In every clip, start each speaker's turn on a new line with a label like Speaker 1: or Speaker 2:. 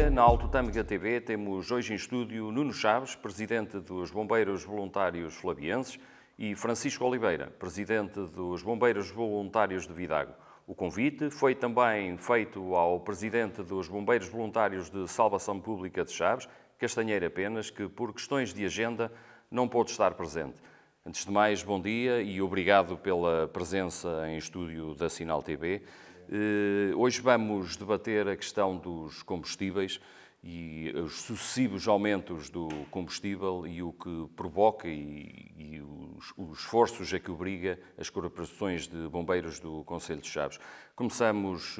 Speaker 1: dia, na Alto Tâmega TV, temos hoje em estúdio Nuno Chaves, presidente dos Bombeiros Voluntários Flavienses, e Francisco Oliveira, presidente dos Bombeiros Voluntários de Vidago. O convite foi também feito ao presidente dos Bombeiros Voluntários de Salvação Pública de Chaves, Castanheira Apenas, que por questões de agenda não pôde estar presente. Antes de mais, bom dia e obrigado pela presença em estúdio da Sinal TV. Hoje vamos debater a questão dos combustíveis e os sucessivos aumentos do combustível e o que provoca e os esforços a que obriga as corporações de bombeiros do Concelho de Chaves. Começamos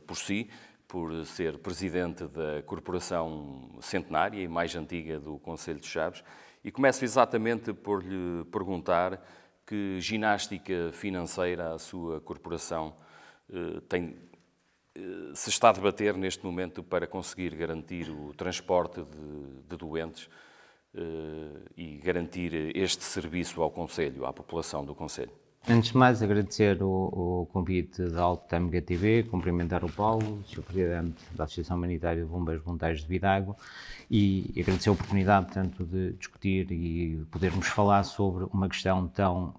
Speaker 1: por si, por ser presidente da corporação centenária e mais antiga do Concelho de Chaves, e começo exatamente por lhe perguntar que ginástica financeira a sua corporação se está a debater neste momento para conseguir garantir o transporte de doentes e garantir este serviço ao Concelho, à população do Concelho.
Speaker 2: Antes de mais, agradecer o convite da Alto Tâmega TV, cumprimentar o Paulo, Sr. Presidente da Associação Humanitária de Bombeiros Voluntários de Vidago, e agradecer a oportunidade, portanto, de discutir e podermos falar sobre uma questão tão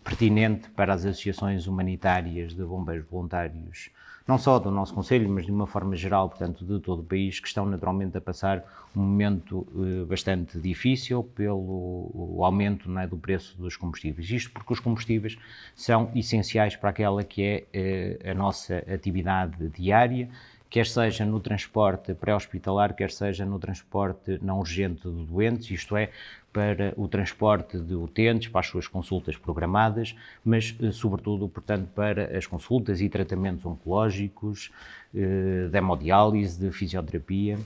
Speaker 2: pertinente para as associações humanitárias de bombeiros voluntários, não só do nosso Concelho, mas de uma forma geral, portanto, de todo o país, que estão naturalmente a passar um momento bastante difícil pelo aumento, não é, do preço dos combustíveis. Isto porque os combustíveis são essenciais para aquela que é a nossa atividade diária, quer seja no transporte pré-hospitalar, quer seja no transporte não urgente de doentes, isto é, para o transporte de utentes, para as suas consultas programadas, mas, sobretudo, portanto, para as consultas e tratamentos oncológicos, de hemodiálise, de fisioterapia,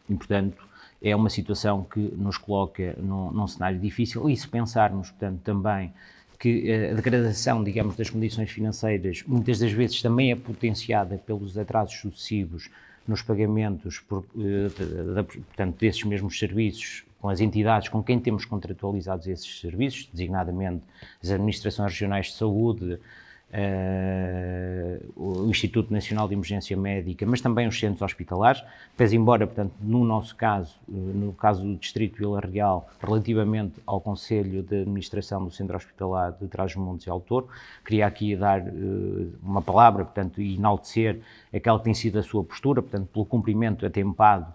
Speaker 2: e, portanto, é uma situação que nos coloca num cenário difícil, e se pensarmos, portanto, também que a degradação, digamos, das condições financeiras muitas das vezes também é potenciada pelos atrasos sucessivos nos pagamentos, portanto, desses mesmos serviços com as entidades com quem temos contratualizados esses serviços, designadamente as Administrações Regionais de Saúde, o Instituto Nacional de Emergência Médica, mas também os centros hospitalares, pese embora, portanto, no nosso caso, no caso do Distrito de Vila Real, relativamente ao Conselho de Administração do Centro Hospitalar de Trás-os-Montes e Alto Douro, queria aqui dar uma palavra, portanto, e enaltecer aquela que tem sido a sua postura, portanto, pelo cumprimento atempado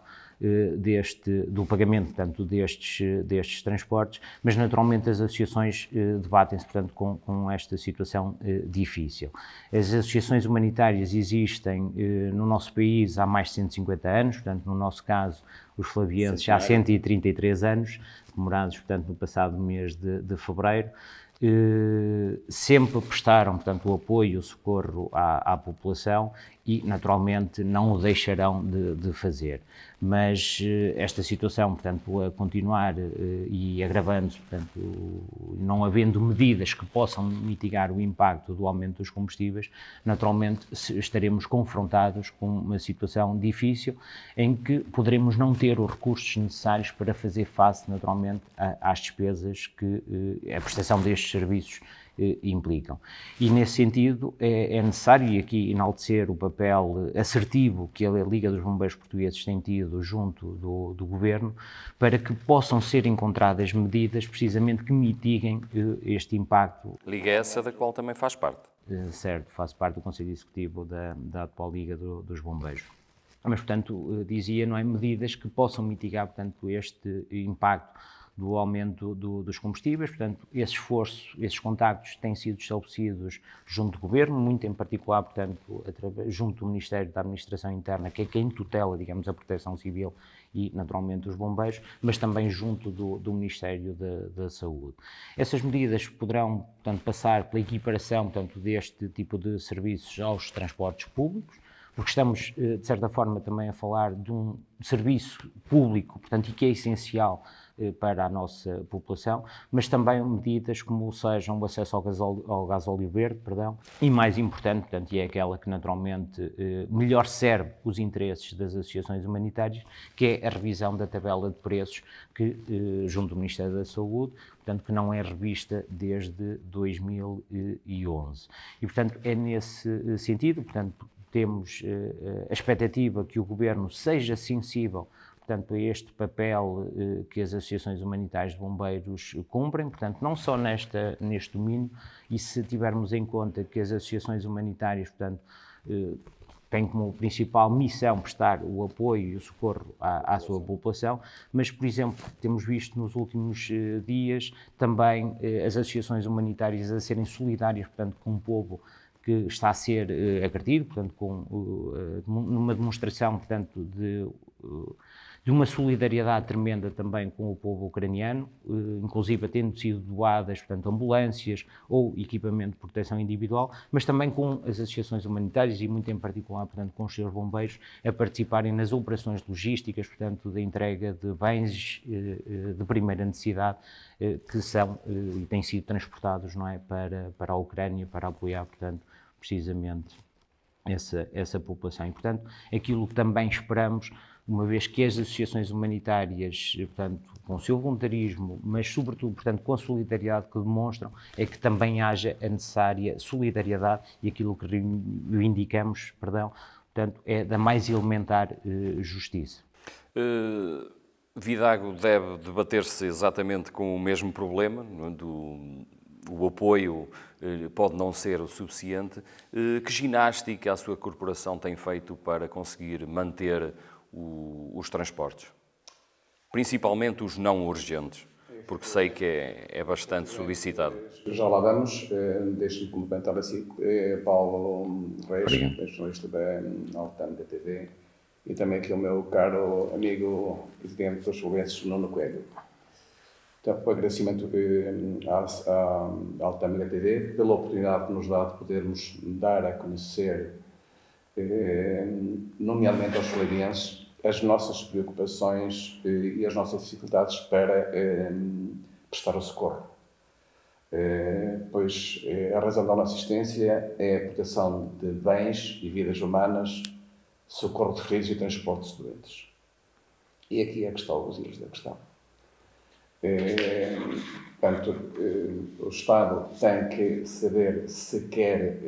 Speaker 2: do pagamento, portanto, destes transportes, mas naturalmente as associações debatem-se, portanto, com esta situação difícil. As associações humanitárias existem no nosso país há mais de 150 anos, portanto, no nosso caso, os flavienses já há 133 anos, comemorados, portanto, no passado mês de fevereiro. Sempre prestaram, portanto, o apoio e o socorro à população e, naturalmente, não o deixarão de fazer. Mas esta situação, portanto, a continuar e agravando-se, portanto, não havendo medidas que possam mitigar o impacto do aumento dos combustíveis, naturalmente estaremos confrontados com uma situação difícil em que poderemos não ter os recursos necessários para fazer face, naturalmente, às despesas que a prestação destes serviços implicam. E, nesse sentido, é necessário, e aqui enaltecer o papel assertivo que a Liga dos Bombeiros Portugueses tem tido junto do Governo, para que possam ser encontradas medidas, precisamente, que mitiguem este impacto.
Speaker 1: Liga essa da qual também faz parte.
Speaker 2: Certo, faço parte do Conselho Executivo da atual Liga dos Bombeiros. Mas, portanto, dizia, não é, medidas que possam mitigar, portanto, este impacto do aumento dos combustíveis. Portanto, esse esforço, esses contactos têm sido estabelecidos junto do Governo, muito em particular, portanto, junto do Ministério da Administração Interna, que é quem tutela, digamos, a Proteção Civil e, naturalmente, os bombeiros, mas também junto do Ministério da Saúde. Essas medidas poderão, portanto, passar pela equiparação, portanto, deste tipo de serviços aos transportes públicos, porque estamos, de certa forma, também a falar de um serviço público, portanto, e que é essencial para a nossa população, mas também medidas como sejam o acesso ao gasóleo verde, e mais importante, portanto, e é aquela que naturalmente melhor serve os interesses das associações humanitárias, que é a revisão da tabela de preços que, junto do Ministério da Saúde, portanto, que não é revista desde 2011. E, portanto, é nesse sentido, portanto, temos a expectativa que o Governo seja sensível, portanto, a este papel que as associações humanitárias de bombeiros cumprem, portanto, não só neste domínio, e se tivermos em conta que as associações humanitárias, portanto, têm como principal missão prestar o apoio e o socorro à sua população, mas, por exemplo, temos visto nos últimos dias também as associações humanitárias a serem solidárias, portanto, com o povo que está a ser agredido, portanto, numa demonstração, portanto, de uma solidariedade tremenda também com o povo ucraniano, inclusive tendo sido doadas, portanto, ambulâncias ou equipamento de proteção individual, mas também com as associações humanitárias e muito em particular, portanto, com os seus bombeiros a participarem nas operações logísticas, portanto, da entrega de bens de primeira necessidade que são e têm sido transportados, não é, para a Ucrânia, para apoiar, portanto, precisamente essa população. E, portanto, aquilo que também esperamos, uma vez que as associações humanitárias, portanto, com o seu voluntarismo, mas sobretudo, portanto, com a solidariedade que demonstram, é que também haja a necessária solidariedade e aquilo que reivindicamos, portanto, é da mais elementar justiça.
Speaker 1: Vidago deve debater-se exatamente com o mesmo problema, o apoio pode não ser o suficiente. Que ginástica a sua corporação tem feito para conseguir manter os transportes? Principalmente os não urgentes, porque sei que é bastante solicitado.
Speaker 3: Já lá vamos. Deixe-me complementar assim. Paulo Reis, jornalista da Altam TV, e também aqui o meu caro amigo presidente dos Foguenses, Nuno Coelho. Então, o agradecimento à Altam TV pela oportunidade que nos dá de podermos dar a conhecer, nomeadamente aos flavienses, as nossas preocupações e as nossas dificuldades para prestar o socorro. Pois a razão da nossa existência é a proteção de bens e vidas humanas, socorro de feridos e transportes de doentes. E aqui é que está os ilhos da questão. Portanto, o Estado tem que saber se quer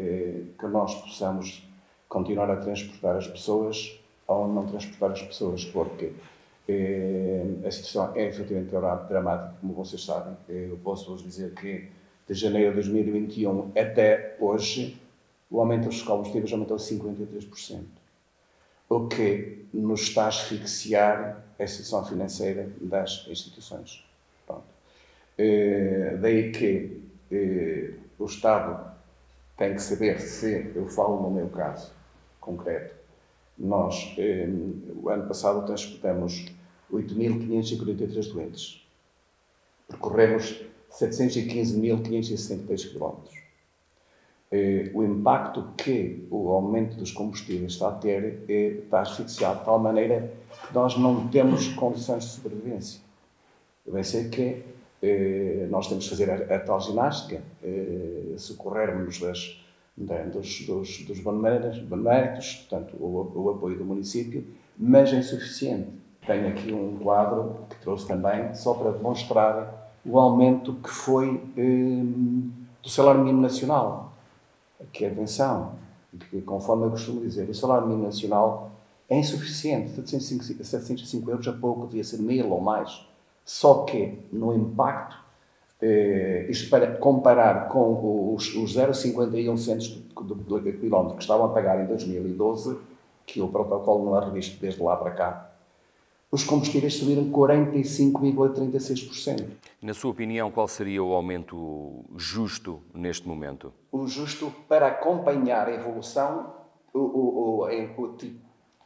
Speaker 3: que nós possamos continuar a transportar as pessoas ou não transportar as pessoas, porque a situação é efetivamente dramática, como vocês sabem. Eu posso-vos dizer que de janeiro de 2021 até hoje o aumento dos combustíveis aumentou 53%, o que nos está a asfixiar a situação financeira das instituições. Pronto. Daí que o Estado tem que saber se, eu falo no meu caso concreto, nós, o ano passado, transportamos 8.543 doentes. Percorremos 715.563 km. O impacto que o aumento dos combustíveis está a ter está asfixiado de tal maneira que nós não temos condições de sobrevivência. Eu bem sei que nós temos de fazer a tal ginástica, socorrermos dos beneméritos, portanto, o apoio do município, mas é insuficiente. Tenho aqui um quadro que trouxe também, só para demonstrar o aumento que foi do salário mínimo nacional. Que, atenção, que, conforme eu costumo dizer, o salário mínimo nacional é insuficiente. 705 euros a pouco, devia ser 1.000 ou mais. Só que, no impacto, isto para comparar com os 0,51 centos do quilómetro que estavam a pagar em 2012, que o protocolo não é revisto desde lá para cá, os combustíveis subiram 45,36%.
Speaker 1: Na sua opinião, qual seria o aumento justo neste momento?
Speaker 3: O justo para acompanhar a evolução,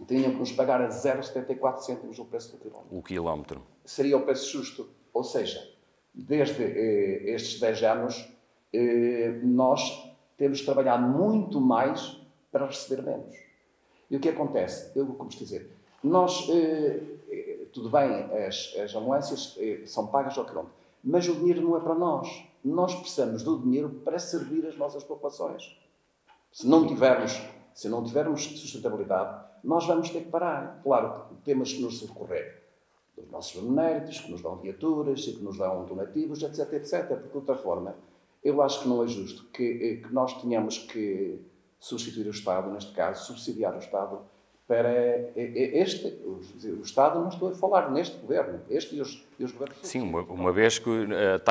Speaker 3: tinham que nos pagar a 0,74 cêntimos o preço do quilómetro.
Speaker 1: O quilómetro.
Speaker 3: Seria o preço justo. Ou seja, desde estes 10 anos, nós temos trabalhado muito mais para receber menos. E o que acontece? Eu vou dizer, nós, tudo bem, as ambulâncias são pagas ao quilómetro, mas o dinheiro não é para nós. Nós precisamos do dinheiro para servir as nossas populações. Se não tivermos sustentabilidade, nós vamos ter que parar. Claro, temos que nos socorrer dos nossos beneméritos, que nos dão viaturas e que nos dão donativos, etc, etc. Porque, de outra forma, eu acho que não é justo que nós tenhamos que substituir o Estado, neste caso, subsidiar o Estado para o Estado, não estou a falar neste governo, este e os governos.
Speaker 1: Sim, uma vez que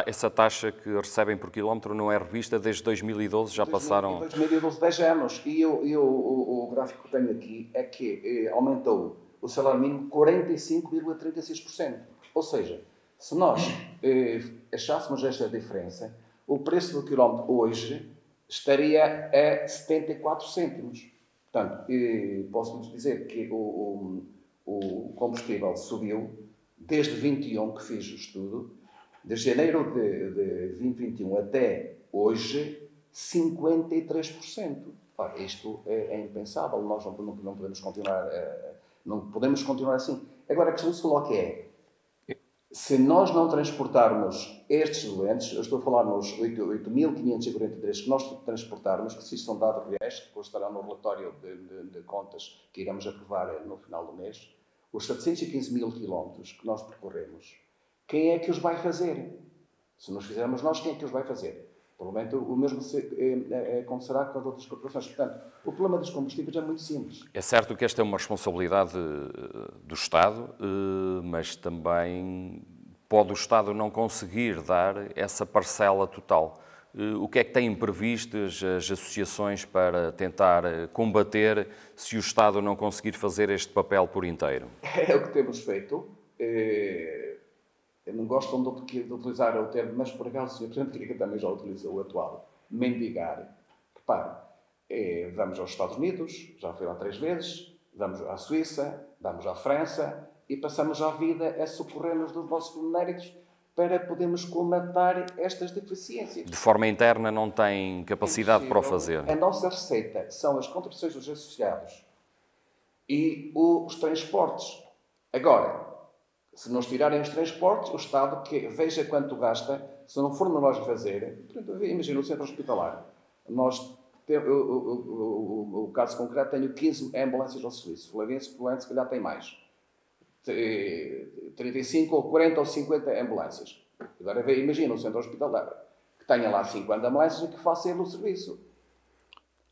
Speaker 1: essa taxa que recebem por quilómetro não é revista desde 2012, já passaram...
Speaker 3: Em 2012, 10 anos, e o gráfico que tenho aqui é que aumentou o salário mínimo 45,36%. Ou seja, se nós achássemos esta diferença, o preço do quilómetro hoje estaria a 74 cêntimos. Portanto, posso-vos dizer que o combustível subiu desde 21, que fiz o estudo, de janeiro de 2021 até hoje, 53%. Ora, isto é impensável, nós não podemos continuar, não podemos continuar assim. Agora, a questão que se coloca é, se nós não transportarmos estes doentes, eu estou a falar nos 8.543 que nós transportarmos, que se são dados reais, que depois estarão no relatório de contas que iremos aprovar no final do mês, os 715 mil quilómetros que nós percorremos, quem é que os vai fazer? Se nos fizermos nós, quem é que os vai fazer? Provavelmente o mesmo acontecerá com as outras corporações. Portanto, o problema dos combustíveis é muito simples.
Speaker 1: É certo que esta é uma responsabilidade do Estado, mas também pode o Estado não conseguir dar essa parcela total. O que é que têm previsto as associações para tentar combater se o Estado não conseguir fazer este papel por inteiro?
Speaker 3: É o que temos feito. Não gostam de utilizar o termo, mas por acaso o Sr. Presidente queria que também já utilizou o atual, mendigar. Repare, vamos aos Estados Unidos, já fui lá 3 vezes, vamos à Suíça, vamos à França e passamos a vida a socorrer-nos dos nossos beneméritos para podermos colmatar estas deficiências.
Speaker 1: De forma interna não tem capacidade para o fazer.
Speaker 3: A nossa receita são as contribuições dos associados e os transportes. Agora, se nos tirarem os transportes, o Estado que veja quanto gasta, se não formos nós a fazer, imagina o centro hospitalar. O caso concreto, tenho 15 ambulâncias ao serviço. Flaviense, provavelmente, se calhar tem mais. 35 ou 40 ou 50 ambulâncias. Agora, imagina o centro hospitalar, que tenha lá 50 ambulâncias e que faça ele o serviço.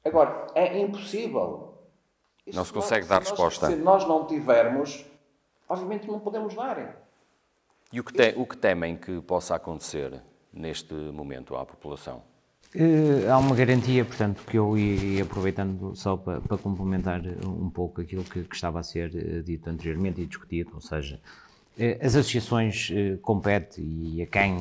Speaker 3: Agora, é impossível.
Speaker 1: Não se consegue dar resposta.
Speaker 3: Se nós não tivermos, obviamente não podemos dar.
Speaker 1: E o que temem que possa acontecer neste momento à população?
Speaker 2: Há uma garantia, portanto, que eu ia aproveitando só para complementar um pouco aquilo que estava a ser dito anteriormente e discutido, ou seja, as associações competem e a quem,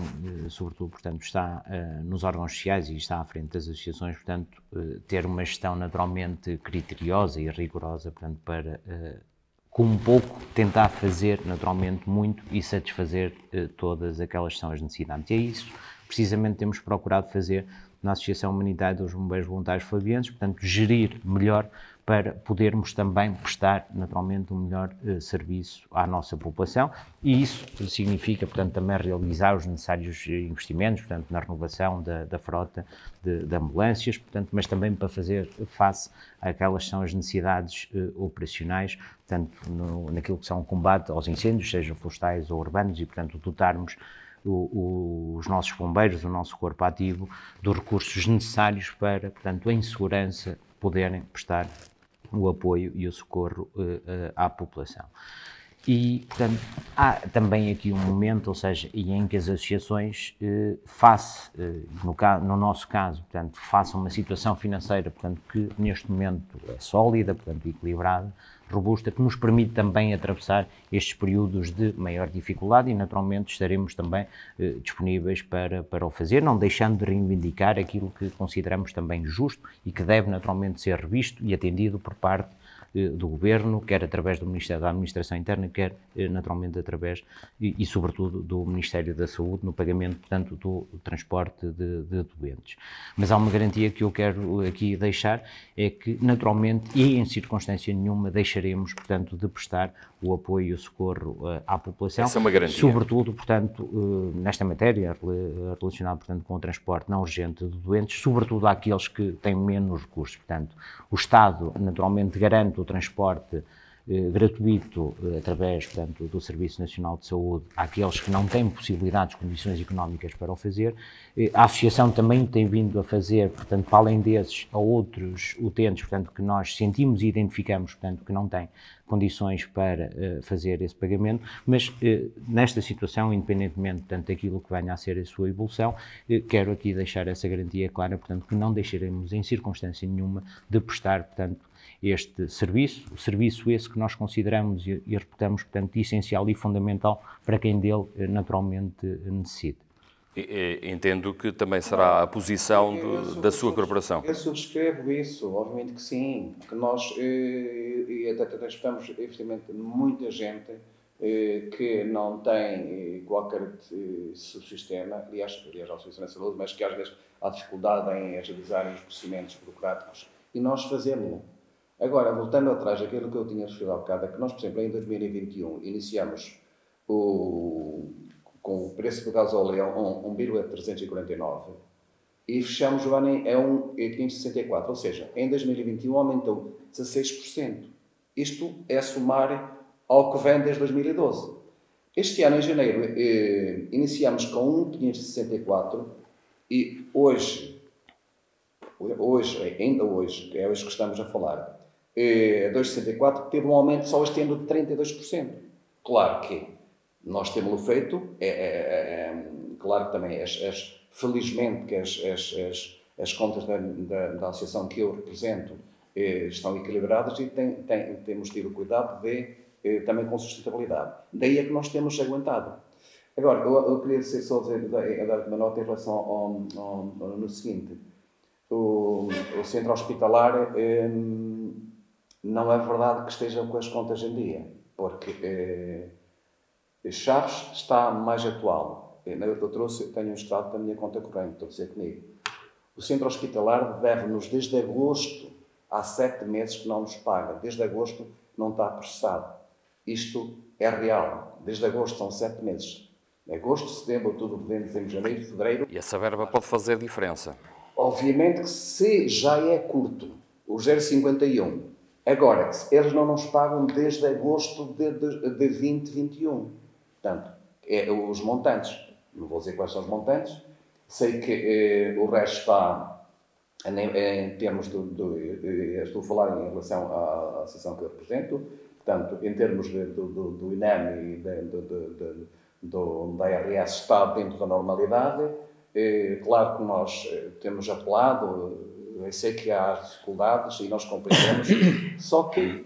Speaker 2: sobretudo, portanto, está nos órgãos sociais e está à frente das associações, portanto, ter uma gestão naturalmente criteriosa e rigorosa, portanto, para, com um pouco, tentar fazer naturalmente muito e satisfazer todas aquelas que são as necessidades. E é isso, precisamente, temos procurado fazer na Associação Humanitária dos Bombeiros Voluntários Flavienses, portanto, gerir melhor para podermos também prestar, naturalmente, um melhor serviço à nossa população e isso significa, portanto, também realizar os necessários investimentos, portanto, na renovação da frota de ambulâncias, portanto, mas também para fazer face àquelas que são as necessidades operacionais, portanto, naquilo que são o combate aos incêndios, sejam florestais ou urbanos e, portanto, dotarmos os nossos bombeiros, o nosso corpo ativo, dos recursos necessários para, portanto, em segurança, poderem prestar o apoio e o socorro à população. E, portanto, há também aqui um momento, ou seja, em que as associações, no nosso caso, portanto, façam uma situação financeira, portanto, que neste momento é sólida, portanto, equilibrada, robusta, que nos permite também atravessar estes períodos de maior dificuldade e, naturalmente, estaremos também disponíveis para o fazer, não deixando de reivindicar aquilo que consideramos também justo e que deve, naturalmente, ser revisto e atendido por parte do Governo, quer através do Ministério da Administração Interna, quer naturalmente através e sobretudo do Ministério da Saúde no pagamento, portanto, do transporte de doentes. Mas há uma garantia que eu quero aqui deixar, é que naturalmente e em circunstância nenhuma deixaremos, portanto, de prestar o apoio e o socorro à população.
Speaker 1: Essa é uma garantia.
Speaker 2: Sobretudo, portanto, nesta matéria relacionada, portanto, com o transporte não urgente de doentes, sobretudo àqueles que têm menos recursos. Portanto, o Estado naturalmente garante o transporte gratuito através, portanto, do Serviço Nacional de Saúde àqueles que não têm possibilidades, condições económicas para o fazer. A Associação também tem vindo a fazer, portanto, para além desses, a outros utentes, portanto, que nós sentimos e identificamos, portanto, que não têm condições para fazer esse pagamento, mas nesta situação, independentemente, portanto, daquilo que venha a ser a sua evolução, quero aqui deixar essa garantia clara, portanto, que não deixaremos em circunstância nenhuma de prestar, portanto, este serviço, o serviço esse que nós consideramos e reputamos, portanto, essencial e fundamental para quem dele naturalmente necessita.
Speaker 1: Entendo que também será a posição da sua corporação.
Speaker 3: Eu subscrevo isso, obviamente que sim, que nós e até estamos, efetivamente, muita gente que não tem qualquer subsistema, aliás, ao Serviço de Saúde, mas que às vezes há dificuldade em agilizar os procedimentos burocráticos, e nós fazemos-lo. Agora, voltando atrás daquilo que eu tinha referido há bocado, é que nós, por exemplo, em 2021, iniciamos com o preço do gasóleo a 1,349 e fechamos o ano a 1,564, ou seja, em 2021 aumentou 16%. Isto é somar ao que vem desde 2012. Este ano, em janeiro, iniciamos com 1,564 e ainda hoje, que é hoje que estamos a falar, 2,64 teve um aumento só este ano de 32%. Claro que nós temos feito, claro que também, felizmente que as contas da associação que eu represento estão equilibradas e temos tido cuidado também com sustentabilidade. Daí é que nós temos aguentado. Agora, eu queria só dar uma nota em relação no seguinte. O centro hospitalar não é verdade que esteja com as contas em dia, porque Chaves está mais atual. Tenho um extrato da minha conta corrente, estou a dizer comigo. O centro hospitalar deve-nos desde agosto, há 7 meses que não nos paga. Desde agosto não está processado. Isto é real. Desde agosto são 7 meses. Agosto, setembro, outubro, novembro, dezembro, janeiro, fevereiro.
Speaker 1: E essa verba pode fazer diferença.
Speaker 3: Obviamente que se já é curto, o 0,51. Agora, eles não nos pagam desde agosto de 2021. Portanto, os montantes. Não vou dizer quais são os montantes. Sei que o resto está em termos estou a falar em relação à associação que eu represento. Portanto, em termos do INEM e da ARS está dentro da normalidade. Claro que nós temos apelado, eu sei que há dificuldades e nós compreendemos, só que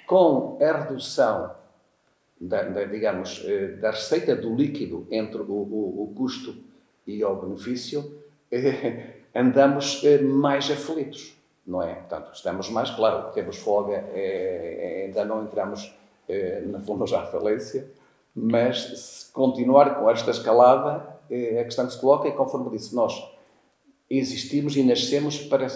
Speaker 3: com a redução da receita do líquido entre o custo e o benefício, andamos mais aflitos, não é? Portanto, estamos mais, claro, temos folga, ainda não entramos na fundo já à falência, mas se continuar com esta escalada, a questão que se coloca é, conforme disse, nós existimos e nascemos para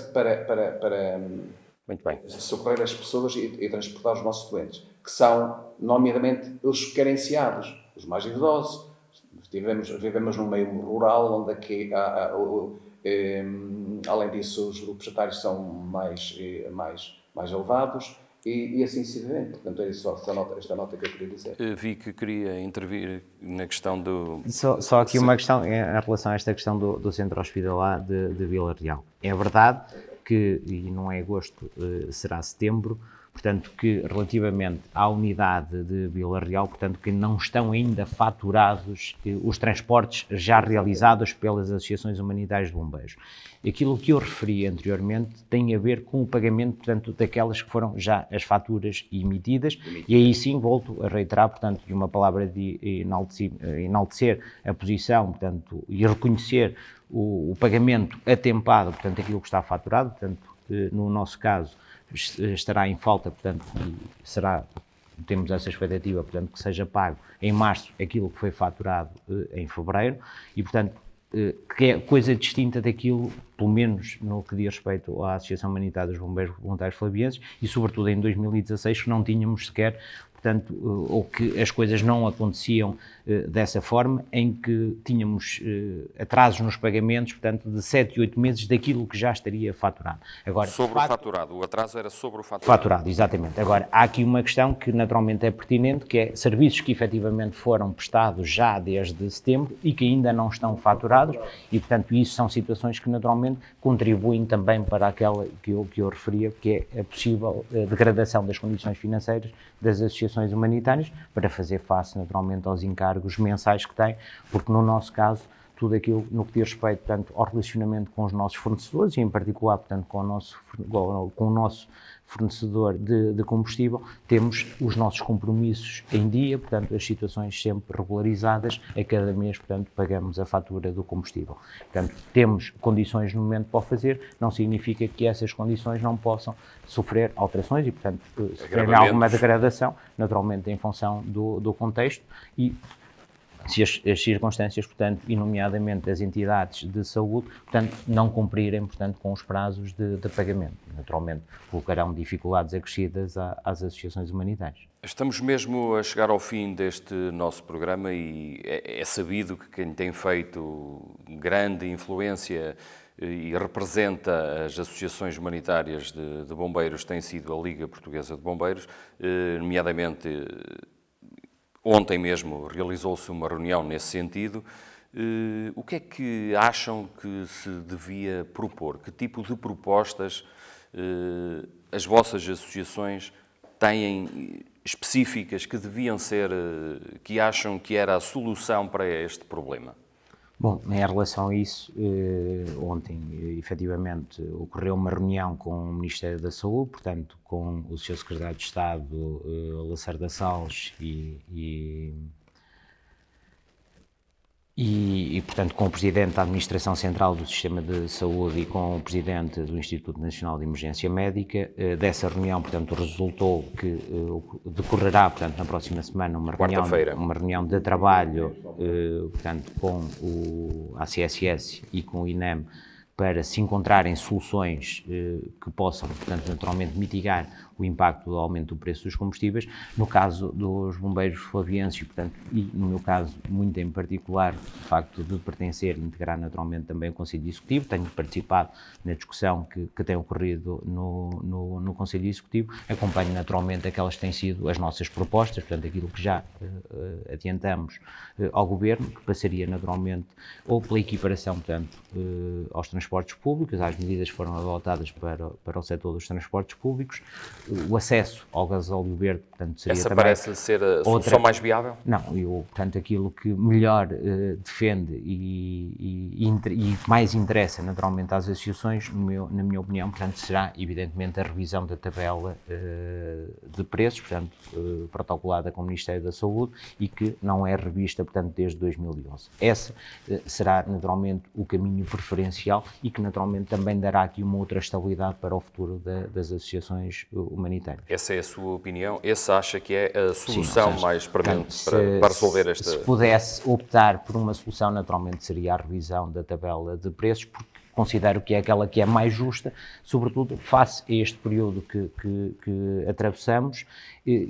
Speaker 1: Muito bem.
Speaker 3: socorrer as pessoas e transportar os nossos doentes, que são, nomeadamente, os carenciados, os mais idosos. Vivemos num meio rural, onde aqui além disso, os grupos etários são mais elevados. E assim sucessivamente. Portanto, é só esta nota que eu queria dizer.
Speaker 1: Vi que queria intervir na questão do...
Speaker 2: Só aqui uma questão em relação a esta questão do centro hospitalar de Vila Real. É verdade que, e não é agosto, será setembro, portanto, que relativamente à unidade de Vila Real, portanto, que não estão ainda faturados os transportes já realizados pelas associações humanitárias de bombeiros. Aquilo que eu referi anteriormente tem a ver com o pagamento, portanto, daquelas que foram já as faturas emitidas, e aí sim volto a reiterar, portanto, de uma palavra de enaltecer a posição, portanto, e reconhecer o pagamento atempado, portanto, aquilo que está faturado, portanto, no nosso caso, estará em falta, portanto, temos essa expectativa, portanto, que seja pago em março aquilo que foi faturado em fevereiro e, portanto, que é coisa distinta daquilo, pelo menos no que diz respeito à Associação Humanitária dos Bombeiros Voluntários Flavienses e, sobretudo, em 2016, que não tínhamos sequer, portanto, ou que as coisas não aconteciam dessa forma, em que tínhamos atrasos nos pagamentos, portanto, de 7 e 8 meses daquilo que já estaria faturado. Agora,
Speaker 1: sobre o faturado, o atraso era sobre o faturado.
Speaker 2: Faturado, exatamente. Agora, há aqui uma questão que naturalmente é pertinente, que é serviços que efetivamente foram prestados já desde setembro e que ainda não estão faturados e, portanto, isso são situações que naturalmente contribuem também para aquela que eu referia, que é a possível degradação das condições financeiras das associações humanitárias para fazer face naturalmente aos encargos mensais que têm, porque no nosso caso tudo aquilo no que diz respeito, portanto, ao relacionamento com os nossos fornecedores e, em particular, portanto, com o nosso fornecedor de combustível, temos os nossos compromissos em dia, portanto, as situações sempre regularizadas, a cada mês, portanto, pagamos a fatura do combustível. Portanto, temos condições no momento para o fazer, não significa que essas condições não possam sofrer alterações e, portanto, sofrer alguma degradação, naturalmente, em função do contexto e se as circunstâncias, portanto, e nomeadamente as entidades de saúde, portanto, não cumprirem, portanto, com os prazos de pagamento. Naturalmente, colocarão dificuldades acrescidas às associações humanitárias.
Speaker 1: Estamos mesmo a chegar ao fim deste nosso programa e é sabido que quem tem feito grande influência e representa as associações humanitárias de bombeiros tem sido a Liga Portuguesa de Bombeiros, nomeadamente. Ontem mesmo realizou-se uma reunião nesse sentido. O que é que acham que se devia propor? Que tipo de propostas as vossas associações têm específicas que deviam ser, que acham que era a solução para este problema?
Speaker 2: Bom, em relação a isso, ontem, efetivamente, ocorreu uma reunião com o Ministério da Saúde, portanto, com o Sr. Secretário de Estado, Lacerda Salles, e, portanto, com o Presidente da Administração Central do Sistema de Saúde e com o Presidente do Instituto Nacional de Emergência Médica. Dessa reunião, portanto, resultou que decorrerá, portanto, na próxima semana uma reunião de trabalho, portanto, com a ACSS e com o INEM para se encontrarem soluções que possam, portanto, naturalmente mitigar o impacto do aumento do preço dos combustíveis. No caso dos bombeiros flavienses, portanto, e no meu caso, muito em particular, o facto de pertencer e integrar naturalmente também o Conselho Executivo, tenho participado na discussão que tem ocorrido no Conselho Executivo, acompanho naturalmente aquelas que têm sido as nossas propostas, portanto, aquilo que já adiantamos ao Governo, que passaria naturalmente ou pela equiparação, portanto, aos transportes públicos, as medidas foram adotadas para o setor dos transportes públicos, o acesso ao gasóleo verde, portanto, seria
Speaker 1: essa
Speaker 2: também...
Speaker 1: parece ser a solução mais viável?
Speaker 2: Não, portanto, aquilo que melhor defende e mais interessa naturalmente às associações, na minha opinião, portanto, será evidentemente a revisão da tabela de preços, portanto, protocolada com o Ministério da Saúde e que não é revista, portanto, desde 2011. Esse será naturalmente o caminho preferencial e que naturalmente também dará aqui uma outra estabilidade para o futuro das associações humanitárias.
Speaker 1: Essa é a sua opinião? Essa acha que é a solução mais premente
Speaker 2: para
Speaker 1: resolver esta...
Speaker 2: Se pudesse optar por uma solução, naturalmente seria a revisão da tabela de preços, porque considero que é aquela que é mais justa, sobretudo face a este período que atravessamos,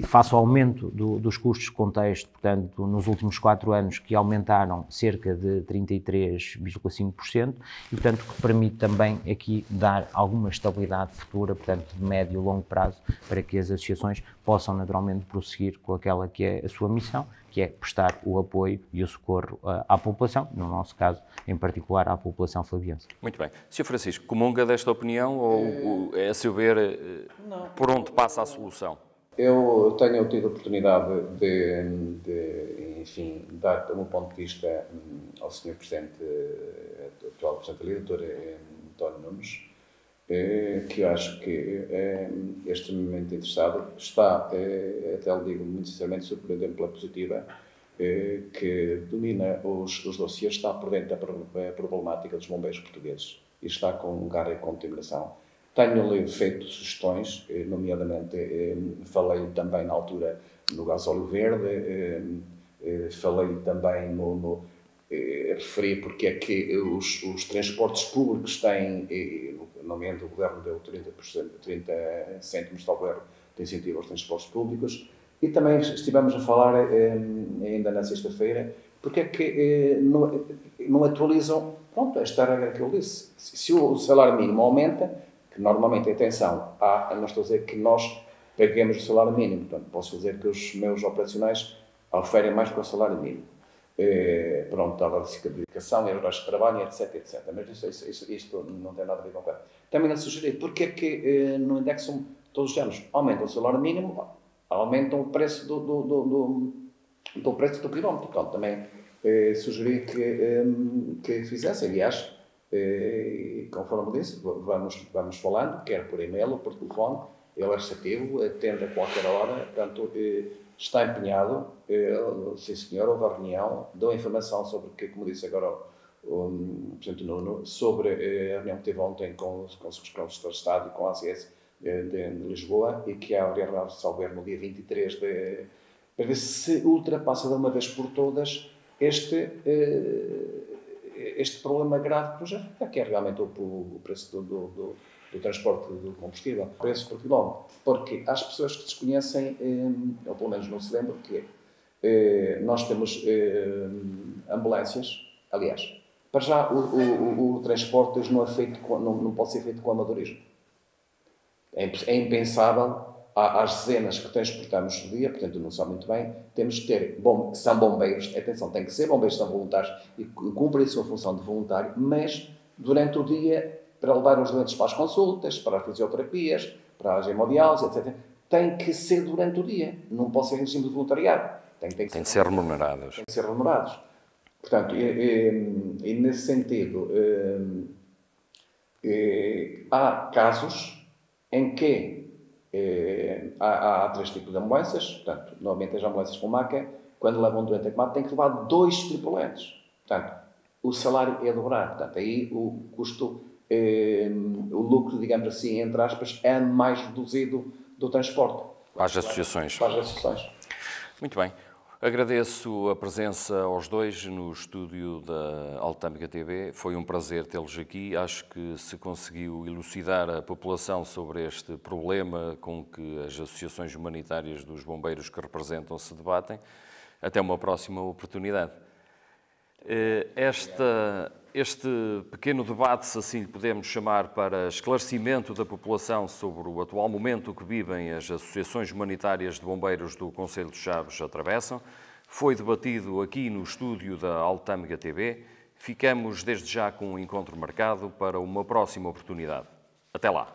Speaker 2: face ao aumento dos custos de contexto, portanto, nos últimos 4 anos, que aumentaram cerca de 33,5%, e, portanto, que permite também aqui dar alguma estabilidade futura, portanto, de médio e longo prazo, para que as associações possam naturalmente prosseguir com aquela que é a sua missão, que é prestar o apoio e o socorro à população, no nosso caso, em particular, à população flaviense.
Speaker 1: Muito bem. Sr. Francisco, comunga desta opinião ou é, a seu ver, por onde passa a solução?
Speaker 3: Eu tenho tido a oportunidade de enfim, dar o meu ponto de vista ao Sr. Presidente, atual Presidente da Liga, Dr. António Nunes, que eu acho que é extremamente interessado. Está, até lhe digo muito sinceramente, surpreendente pela positiva, que domina os dossiês, está por dentro da problemática dos bombeiros portugueses e está com garra e com determinação. Tenho-lhe feito sugestões, nomeadamente falei também na altura no gasóleo verde, falei também referi porque é que os transportes públicos têm, nomeadamente o Governo deu 30 cêntimos de governo de incentivo aos transportes públicos, E também estivemos a falar, ainda na sexta-feira, porque é que não atualizam, pronto, esta regra que eu disse. Se o salário mínimo aumenta, que normalmente, atenção, não estou a dizer que nós paguemos o salário mínimo, portanto, posso dizer que os meus operacionais oferem mais do que o salário mínimo. Pronto, a dedicação, horas de trabalho, etc, etc. Mas isto não tem nada a ver com o que também a sugerir, porque é que no indexam todos os anos, aumentam o salário mínimo, aumentam o preço do preço do quilómetro. Portanto, também sugeri que fizesse, aliás, conforme disse, vamos falando, quer por e-mail ou por telefone, ele é receptivo, atende a qualquer hora, portanto, está empenhado, sim senhor, houve a reunião, dou informação sobre, que, como disse agora o Presidente Nuno, sobre a reunião que teve ontem com os secretários de Estado e com a ACS de Lisboa, e que há a salvar no dia 23 para ver se ultrapassa de uma vez por todas este problema grave que já fica, que é realmente o preço do transporte do combustível, o preço por quilómetro. Porque há as pessoas que desconhecem, ou pelo menos não se lembram, que nós temos ambulâncias, aliás, para já o transporte não pode ser feito com amadorismo. É impensável, às dezenas que transportamos no dia, portanto não sabe muito bem, temos que ter, são bombeiros, atenção, tem que ser bombeiros, são voluntários e cumprem a sua função de voluntário, mas durante o dia, para levar os doentes para as consultas, para as fisioterapias, para as hemodiálise, etc., tem que ser durante o dia, não pode ser em regime de voluntariado. Tem que
Speaker 1: ser remunerados.
Speaker 3: Tem que ser remunerados. Portanto, e nesse sentido, há casos em que há três tipos de ambulâncias, portanto, normalmente as ambulâncias com maca, quando levam um doente a combate, têm que levar 2 tripulantes. Portanto, o salário é dobrado. Portanto, aí o custo, o lucro, digamos assim, entre aspas, é mais reduzido do transporte.
Speaker 1: Para as associações.
Speaker 3: Para as associações.
Speaker 1: Muito bem. Agradeço a presença aos dois no estúdio da Altâmega TV. Foi um prazer tê-los aqui. Acho que se conseguiu elucidar a população sobre este problema com que as associações humanitárias dos bombeiros que representam se debatem. Até uma próxima oportunidade. Este pequeno debate, se assim lhe podemos chamar, para esclarecimento da população sobre o atual momento que vivem as associações humanitárias de bombeiros do Concelho de Chaves atravessam, foi debatido aqui no estúdio da Altâmega TV. Ficamos desde já com um encontro marcado para uma próxima oportunidade. Até lá!